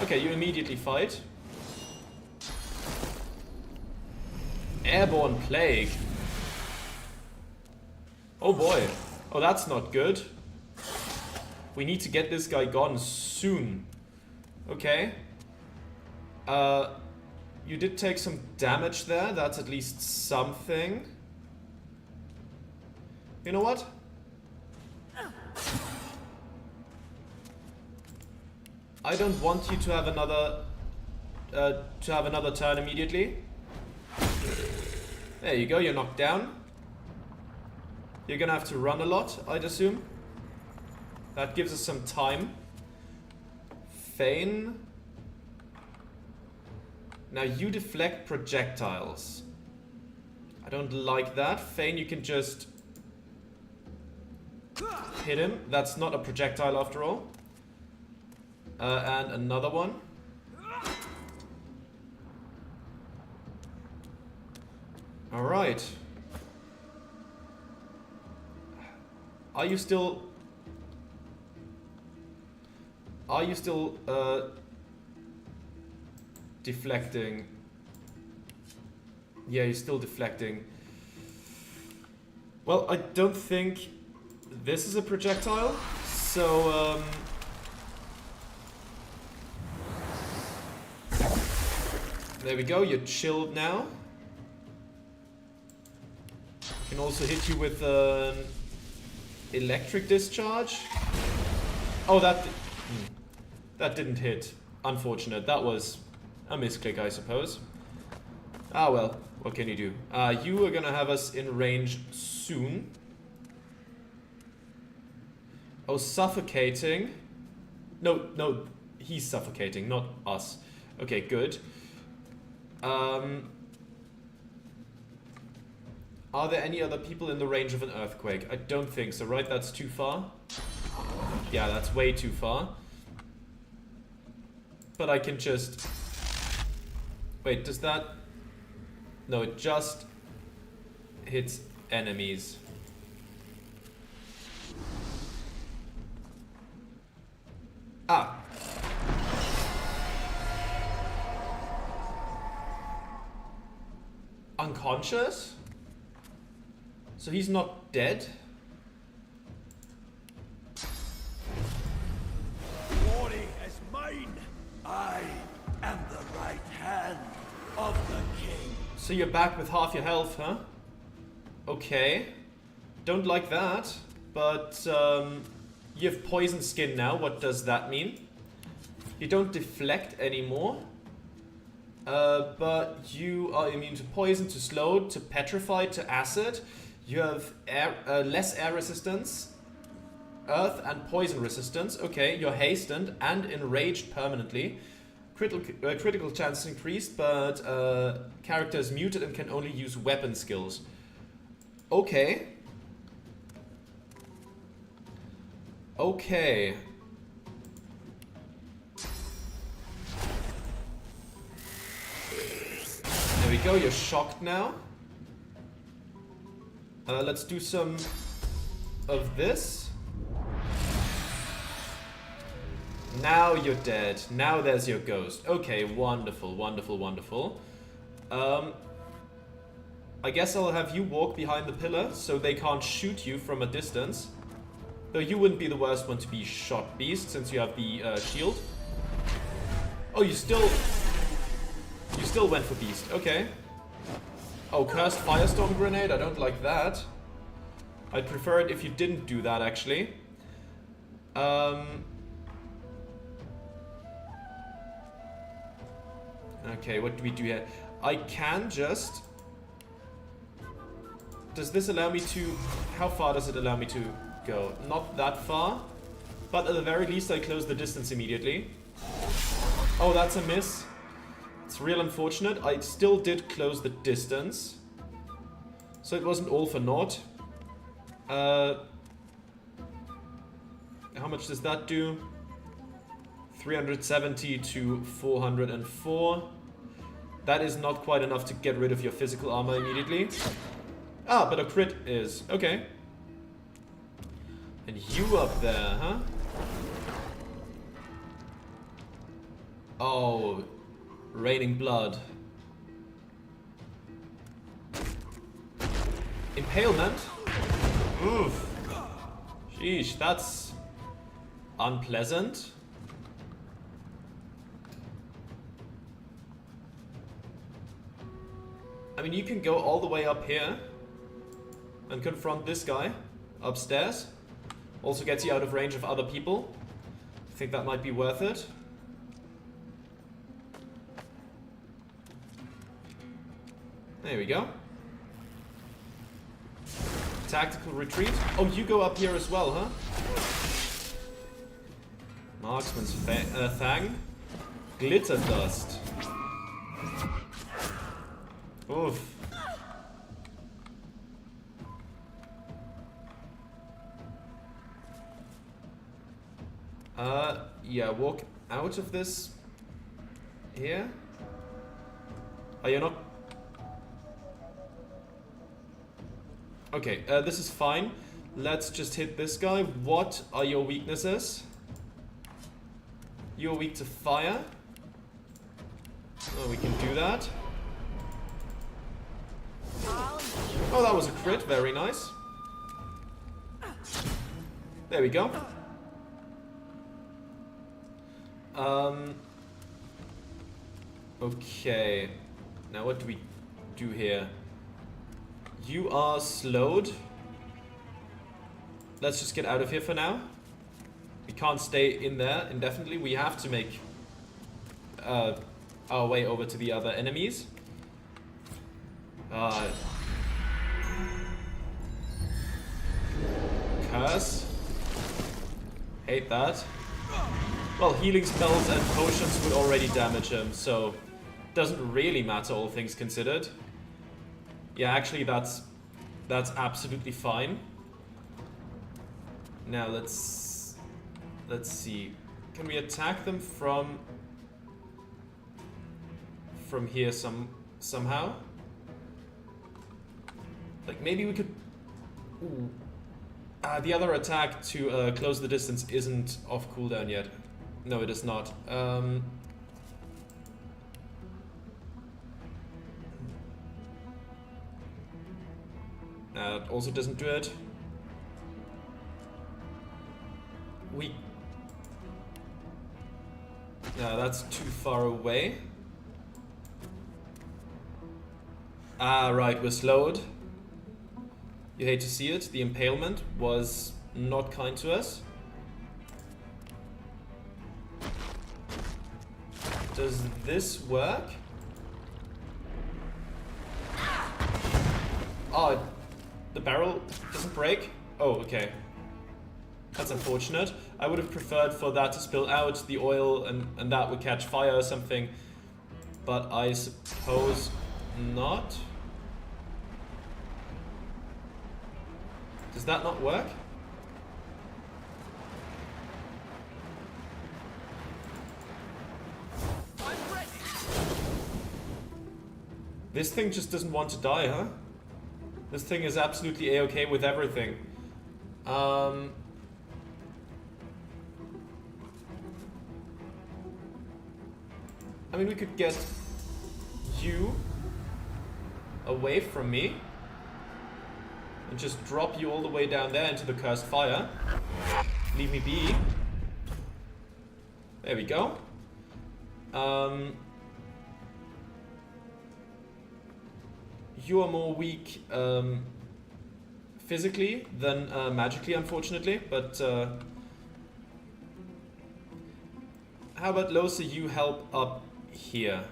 Okay, you immediately fight. Airborne Plague. Oh boy. Oh, that's not good. We need to get this guy gone soon. Okay. You did take some damage there. That's at least something. You know what? I don't want you to have another turn immediately. There you go, you're knocked down. You're gonna have to run a lot, I'd assume. That gives us some time. Feign. Now you deflect projectiles. I don't like that. Feign, you can just hit him. That's not a projectile after all. And another one. Alright. Are you still deflecting? Yeah, you're still deflecting. Well, I don't think this is a projectile, so there we go, you're chilled now. Can also hit you with an electric discharge. Oh, that didn't hit. Unfortunate. That was a misclick, I suppose. Ah well, what can you do? You are gonna have us in range soon. Oh, suffocating. No, he's suffocating, not us. Okay, good. Are there any other people in the range of an earthquake? I don't think so, right? That's too far? Yeah, that's way too far. But I can just... Wait, does that... No, it just hits enemies. Ah. Unconscious? So he's not dead? Glory is mine. I am the right hand of the king. So you're back with half your health, huh? Okay. Don't like that. But you have poison skin now. What does that mean? You don't deflect anymore. But you are immune to poison, to slow, to petrified, to acid. You have less air resistance, earth and poison resistance. Okay, you're hastened and enraged permanently. Critical chance increased, but character is muted and can only use weapon skills. Okay. Okay. There we go, you're shocked now. Let's do some of this. Now you're dead. Now there's your ghost. Okay, wonderful, wonderful, wonderful. I guess I'll have you walk behind the pillar so they can't shoot you from a distance. Though you wouldn't be the worst one to be shot, Beast, since you have the shield. Oh, you still went for Beast. Okay. Oh, cursed firestorm grenade. I don't like that. I'd prefer it if you didn't do that, actually. Okay, what do we do here? I can just... Does this allow me to... How far does it allow me to go? Not that far. But at the very least, I close the distance immediately. Oh, that's a miss. It's real unfortunate. I still did close the distance. So it wasn't all for naught. How much does that do? 370 to 404. That is not quite enough to get rid of your physical armor immediately. Ah, but a crit is. Okay. And you up there, huh? Oh, raining blood. Impalement? Oof. Sheesh, that's unpleasant. I mean, you can go all the way up here and confront this guy upstairs. Also gets you out of range of other people. I think that might be worth it. There we go. Tactical retreat. Oh, you go up here as well, huh? Marksman's Fang. Glitter dust. Oof. Yeah, walk out of this here. Oh, you're not... Okay, this is fine. Let's just hit this guy. What are your weaknesses? You're weak to fire. Oh, we can do that. Oh, that was a crit. Very nice. There we go. Okay. Now what do we do here? You are slowed. Let's just get out of here for now. We can't stay in there indefinitely. We have to make our way over to the other enemies. Curse. Hate that. Well, healing spells and potions would already damage him, so doesn't really matter, all things considered. Yeah, actually, that's absolutely fine. Now let's see. Can we attack them from here somehow? Like maybe we could. Ooh. The other attack to close the distance isn't off cooldown yet. No, it is not. It also doesn't do it. No, that's too far away. Ah, right, we're slowed. You hate to see it. The impalement was not kind to us. Does this work? Oh, the barrel doesn't break? Oh, okay. That's unfortunate. I would have preferred for that to spill out, the oil, and that would catch fire or something. But I suppose not. Does that not work? This thing just doesn't want to die, huh? This thing is absolutely a-okay with everything. I mean, we could get you away from me and just drop you all the way down there into the cursed fire. Leave me be. There we go. You are more weak physically than magically, unfortunately, but how about Losa, you help up here?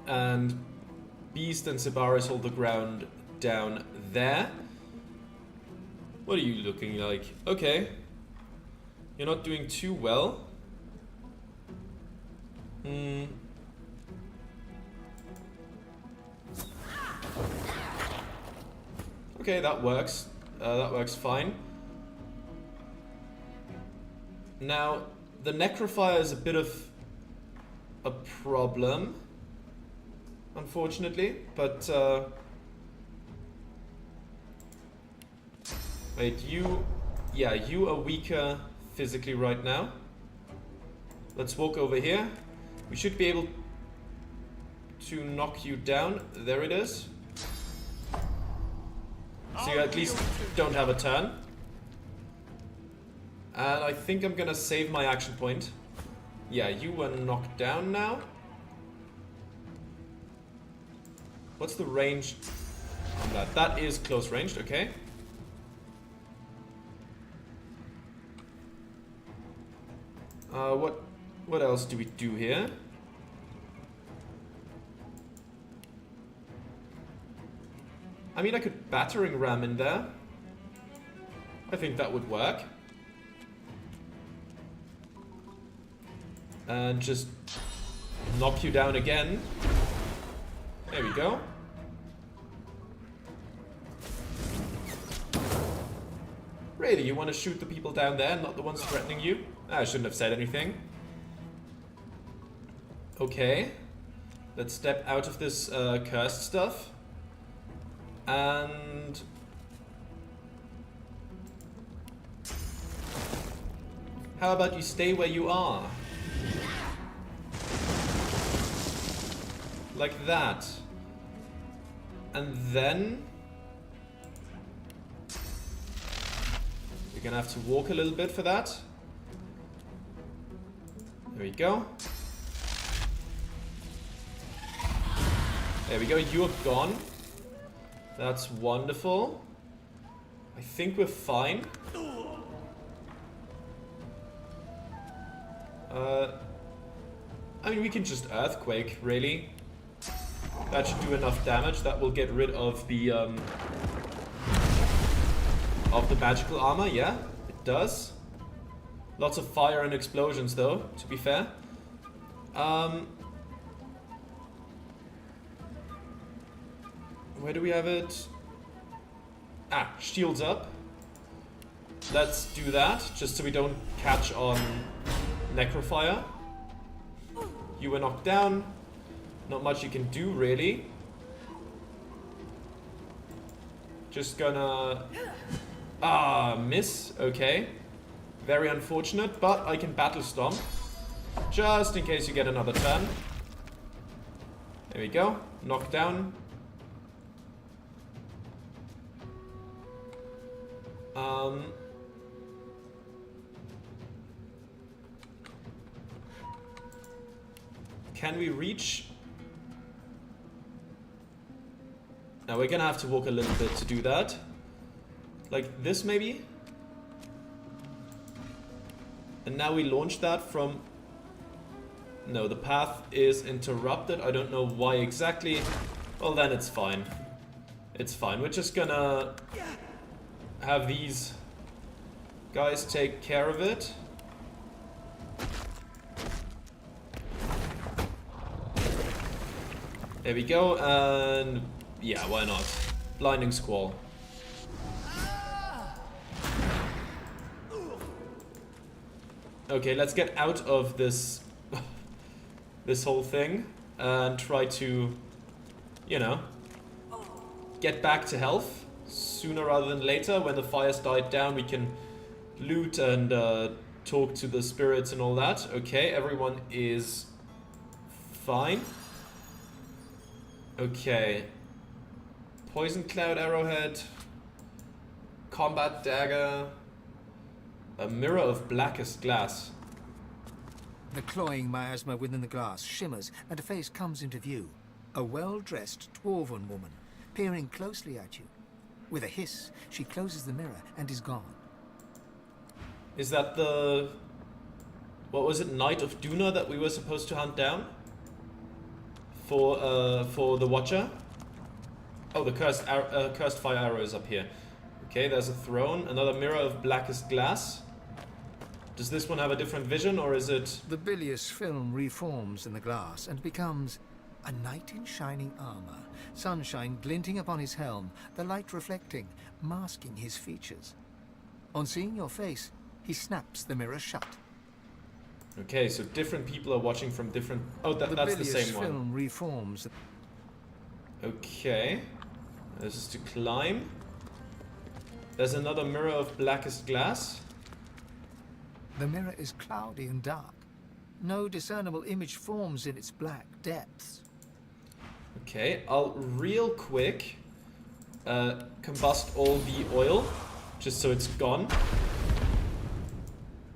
And Beast and Sibaris hold the ground down there. What are you looking like? Okay. You're not doing too well. Okay, that works. That works fine. Now, the Necrofire is a bit of a problem, unfortunately, but wait, you Yeah, you are weaker physically right now. Let's walk over here. We should be able to knock you down. There it is. So you at least don't have a turn. And I think I'm gonna save my action point. Yeah, you were knocked down now. What's the range on that? That is close ranged, okay. What else do we do here? I mean, I could battering ram in there. I think that would work. And just knock you down again. There we go. Really, you want to shoot the people down there, not the ones threatening you? I shouldn't have said anything. Okay. Let's step out of this cursed stuff. And... how about you stay where you are? Like that. And then... you're gonna have to walk a little bit for that. There we go. There we go, you're gone. That's wonderful. I think we're fine. I mean, we can just Earthquake, really. That should do enough damage. That will get rid of the magical armor. Yeah, it does. Lots of fire and explosions, though, to be fair. Where do we have it? Ah, shields up. Let's do that, just so we don't catch on Necrofire. You were knocked down. Not much you can do, really. Just gonna... ah, miss. Okay. Very unfortunate, but I can Battle Stomp. Just in case you get another turn. There we go. Knocked down. Can we reach? Now we're gonna have to walk a little bit to do that. Like this, maybe? And now we launch that from... no, the path is interrupted. I don't know why exactly. Well, then it's fine. It's fine. We're just gonna have these guys take care of it. There we go, and yeah, why not? Blinding Squall. Okay, let's get out of this this whole thing and try to, you know, get back to health sooner rather than later. When the fire's died down, we can loot and talk to the spirits and all that. Okay, everyone is fine. Okay. Poison Cloud Arrowhead. Combat Dagger. A Mirror of Blackest Glass. The cloying miasma within the glass shimmers, and a face comes into view. A well-dressed dwarven woman, peering closely at you. With a hiss, she closes the mirror and is gone. Is that the... what was it? Knight of Duna that we were supposed to hunt down? For the Watcher? Oh, the cursed fire arrow is up here. Okay, there's a throne. Another Mirror of Blackest Glass. Does this one have a different vision, or is it... The bilious film reforms in the glass and becomes a knight in shining armor. Sunshine glinting upon his helm, the light reflecting, masking his features. On seeing your face, he snaps the mirror shut. Okay, so different people are watching from different... oh, that's the same one. Film reforms. Okay. This is to climb. There's another mirror of blackest glass. The mirror is cloudy and dark. No discernible image forms in its black depths. Okay, I'll real quick combust all the oil, just so it's gone.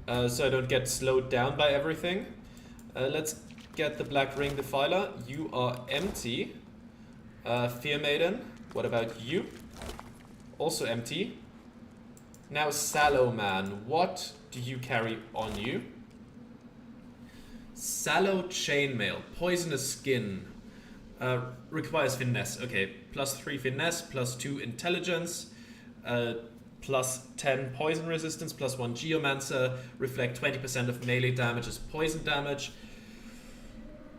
So I don't get slowed down by everything. Let's get the Black Ring Defiler. You are empty. Fear Maiden, what about you? Also empty. Now Sallow Man, what do you carry on you? Sallow Chainmail, Poisonous Skin. Requires Finesse. Okay, +3 Finesse, +2 Intelligence, +10 Poison Resistance, +1 Geomancer. Reflect 20% of melee damage as poison damage.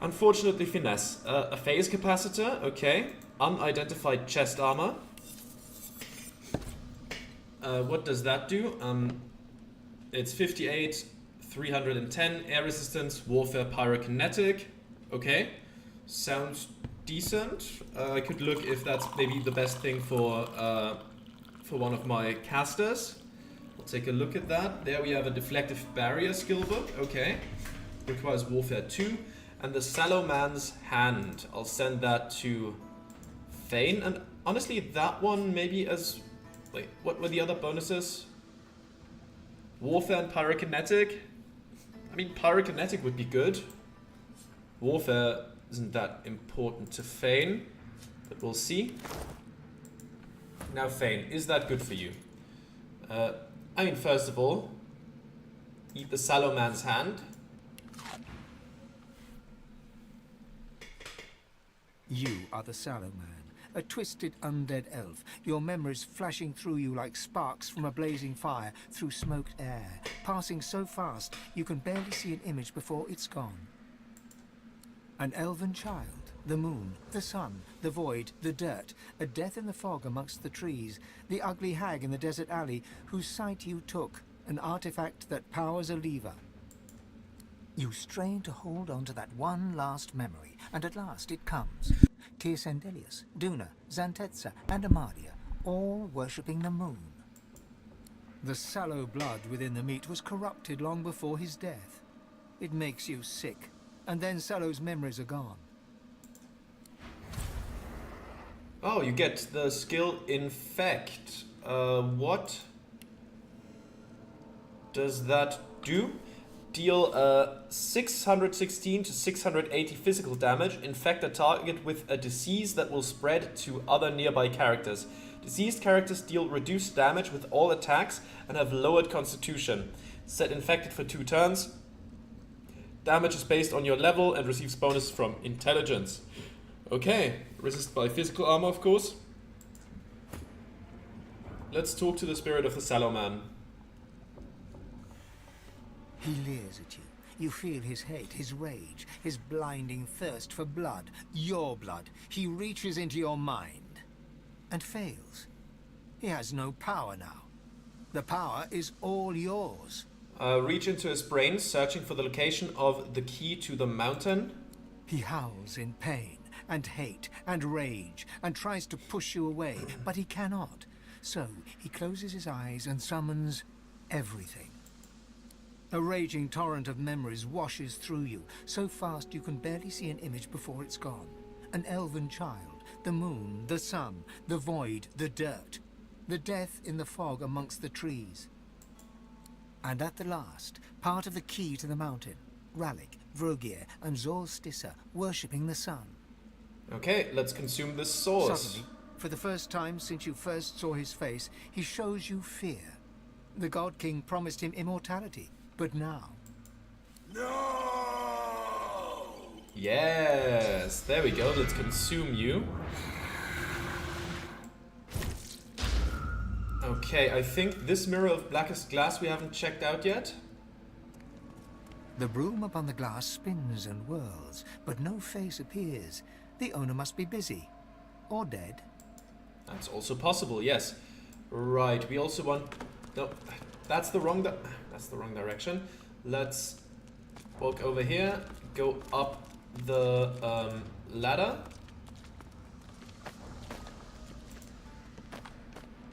Unfortunately, Finesse. A Phase Capacitor, okay. Unidentified Chest Armor. What does that do? It's 58, 310 Air Resistance, Warfare Pyrokinetic. Okay, sounds decent. I could look if that's maybe the best thing for one of my casters. We'll take a look at that. There we have a Deflective Barrier skill book. Okay, requires Warfare 2. And the Sallow Man's Hand. I'll send that to Thane. And honestly, that one maybe as... Wait, what were the other bonuses? Warfare and Pyrokinetic? I mean, Pyrokinetic would be good. Warfare isn't that important to Thane, but we'll see. Now, Thane, is that good for you? I mean, first of all, eat the Sallow Man's Hand. You are the Sallow Man, a twisted undead elf, your memories flashing through you like sparks from a blazing fire through smoked air, passing so fast you can barely see an image before it's gone. An elven child, the moon, the sun, the void, the dirt, a death in the fog amongst the trees, the ugly hag in the desert alley whose sight you took, an artifact that powers a lever. You strain to hold on to that one last memory, and at last it comes. Tir Sendelius, Duna, Zantetza, and Amadia, all worshipping the moon. The sallow blood within the meat was corrupted long before his death. It makes you sick, and then Sallow's memories are gone. Oh, you get the skill Infect. What does that do? Deal 616 to 680 physical damage. Infect a target with a disease that will spread to other nearby characters. Diseased characters deal reduced damage with all attacks and have lowered constitution. Set infected for 2 turns. Damage is based on your level and receives bonus from intelligence. Okay, resist by physical armor, of course. Let's talk to the spirit of the Sallow Man. He leers at you. You feel his hate, his rage, his blinding thirst for blood. Your blood. He reaches into your mind and fails. He has no power now. The power is all yours. Reach into his brain, searching for the location of the key to the mountain. He howls in pain and hate and rage and tries to push you away, but he cannot. So he closes his eyes and summons everything. A raging torrent of memories washes through you, so fast you can barely see an image before it's gone. An elven child, the moon, the sun, the void, the dirt, the death in the fog amongst the trees. And at the last, part of the key to the mountain, Ralik, Vrogir, and Zolstissa worshipping the sun. Okay, let's consume this source. Suddenly, for the first time since you first saw his face, he shows you fear. The God King promised him immortality. But now... No! Yes, there we go. Let's consume you. Okay, I think this mirror of blackest glass we haven't checked out yet. The broom upon the glass spins and whirls, but no face appears. The owner must be busy. Or dead. That's also possible, yes. Right, we also want... No, that's the wrong direction. Let's walk over here, go up the ladder.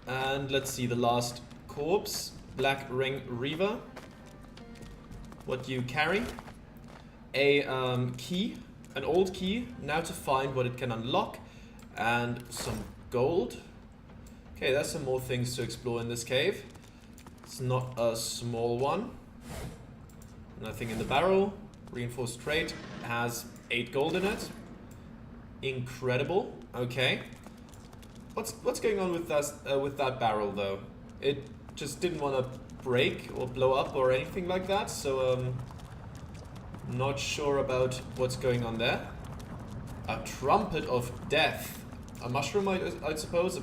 And let's see, the last corpse. Black Ring Reaver. What do you carry? A key. An old key. Now to find what it can unlock. And some gold. Okay, there's some more things to explore in this cave. It's not a small one. Nothing in the barrel. Reinforced crate has 8 gold in it. Incredible. Okay. What's going on with that barrel though? It just didn't want to break or blow up or anything like that. So not sure about what's going on there. A trumpet of death. A mushroom, I'd suppose.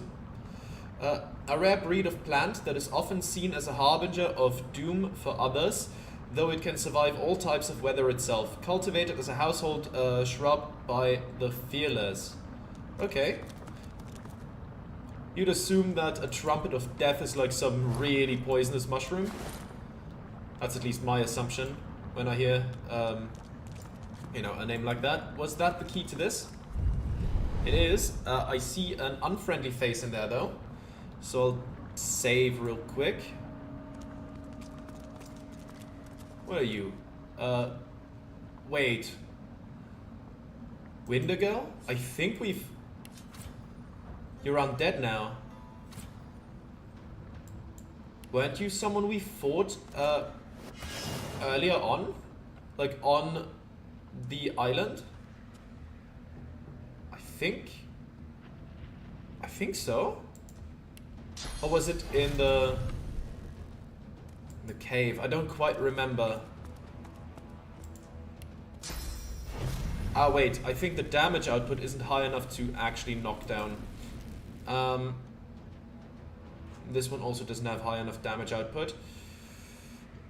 A rare breed of plant that is often seen as a harbinger of doom for others, though it can survive all types of weather itself. Cultivated as a household shrub by the fearless. Okay. You'd assume that a trumpet of death is like some really poisonous mushroom. That's at least my assumption when I hear, you know, a name like that. Was that the key to this? It is. I see an unfriendly face in there though. So I'll save real quick. Where are you? Wait. Windigo? I think we've... You're undead now. Weren't you someone we fought earlier on? Like on the island? I think so. Or was it in the cave? I don't quite remember. Ah wait, I think the damage output isn't high enough to actually knock down. This one also doesn't have high enough damage output.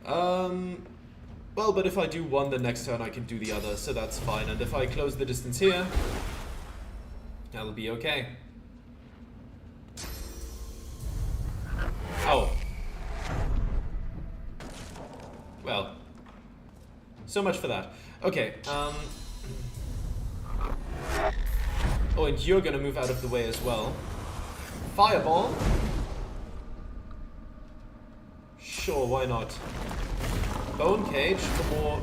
Well, but if I do one, the next turn I can do the other, so that's fine. And if I close the distance here, that'll be okay. Oh. Well. So much for that. Okay, oh, and you're gonna move out of the way as well. Fireball? Sure, why not? Bone Cage for more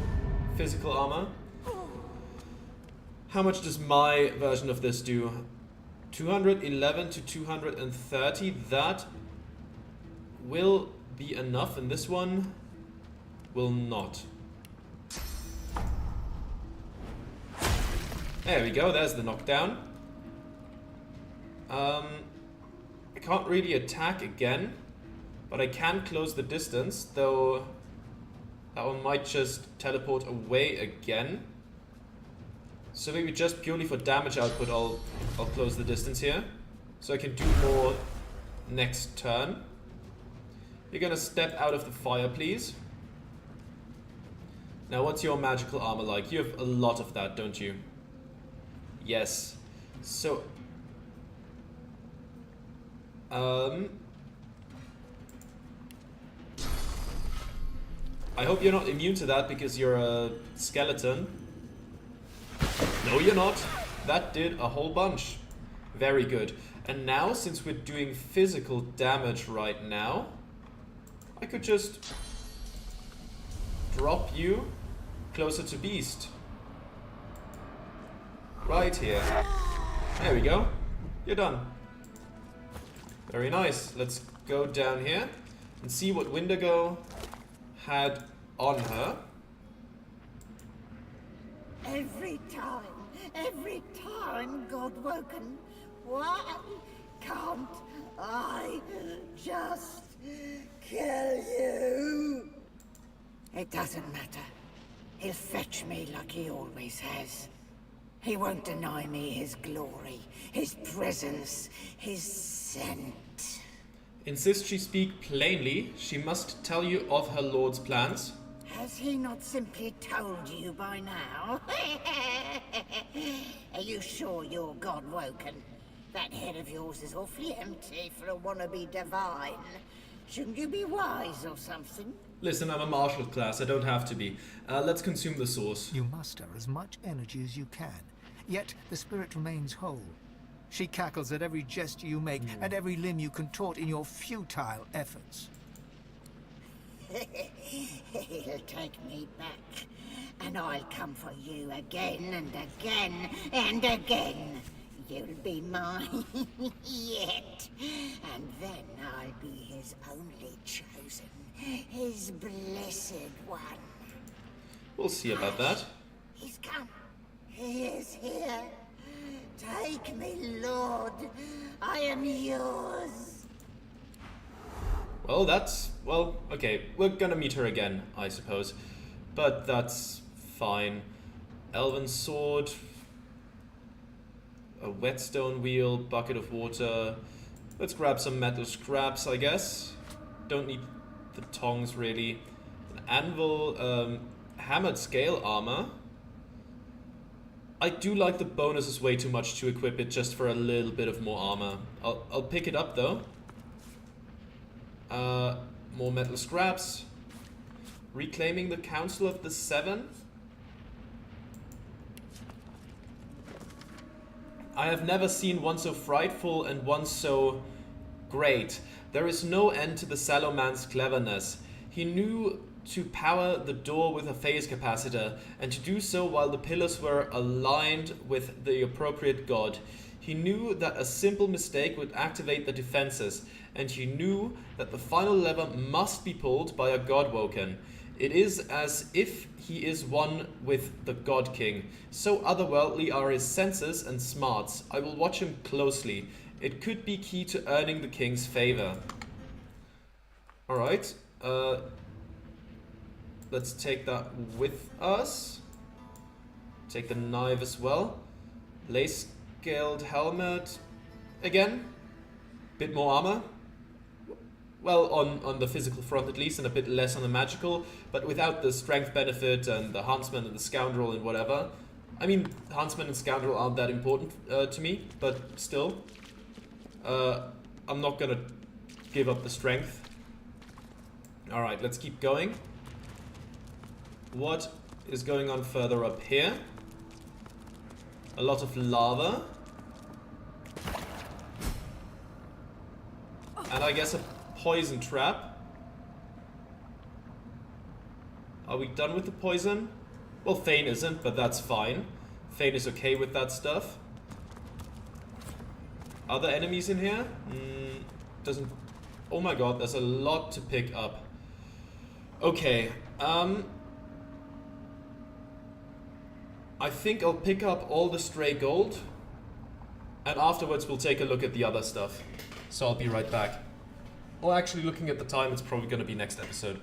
physical armor. How much does my version of this do? 211 to 230. That will be enough, and this one will not. There we go, there's the knockdown. I can't really attack again, but I can close the distance, though that one might just teleport away again. So maybe just purely for damage output, I'll close the distance here, so I can do more next turn. You're gonna step out of the fire, please. Now, what's your magical armor like? You have a lot of that, don't you? Yes. So, I hope you're not immune to that because you're a skeleton. No, you're not. That did a whole bunch. Very good. And now, since we're doing physical damage right now, I could just drop you closer to Beast. Right here. There we go. You're done. Very nice. Let's go down here and see what Windigo had on her. Every time, God-woken, why can't I just kill you? It doesn't matter. He'll fetch me like he always has. He won't deny me his glory, his presence, his scent. Insist she speak plainly. She must tell you of her lord's plans. Has he not simply told you by now? Are you sure you're God-woken? That head of yours is awfully empty for a wannabe divine. Shouldn't you be wise or something? Listen, I'm a martial class. I don't have to be. Let's consume the source. You muster as much energy as you can, yet the spirit remains whole. She cackles at every gesture you make and every limb you contort in your futile efforts. He'll take me back, and I'll come for you again and again and again. You'll be mine yet, and then I'll be his only chosen, his blessed one. We'll see about that. He's come. He is here. Take me, Lord. I am yours. Well, okay. We're gonna meet her again, I suppose. But that's fine. Elven sword. A whetstone wheel, bucket of water. Let's grab some metal scraps, I guess. Don't need the tongs, really. An anvil, hammered scale armor. I do like the bonuses way too much to equip it just for a little bit of more armor. I'll pick it up, though. More metal scraps. Reclaiming the Council of the Seven. I have never seen one so frightful and one so great. There is no end to the Sallow man's cleverness. He knew to power the door with a phase capacitor, and to do so while the pillars were aligned with the appropriate god. He knew that a simple mistake would activate the defenses, and he knew that the final lever must be pulled by a godwoken. It is as if he is one with the God King. So otherworldly are his senses and smarts. I will watch him closely. It could be key to earning the king's favor. Alright. Let's take that with us. Take the knife as well. Lace-scaled helmet. Again. Bit more armor. Well, on the physical front at least, and a bit less on the magical, but without the strength benefit and the huntsman and the scoundrel and whatever. I mean, huntsman and scoundrel aren't that important to me, but still. I'm not gonna give up the strength. Alright, let's keep going. What is going on further up here? A lot of lava. And I guess a poison trap. Are we done with the poison? Well, Thane isn't, but that's fine. Thane is okay with that stuff. Other enemies in here? Doesn't... Oh my god, there's a lot to pick up. Okay, I think I'll pick up all the stray gold. And afterwards we'll take a look at the other stuff. So I'll be right back. Well, actually, looking at the time, it's probably going to be next episode.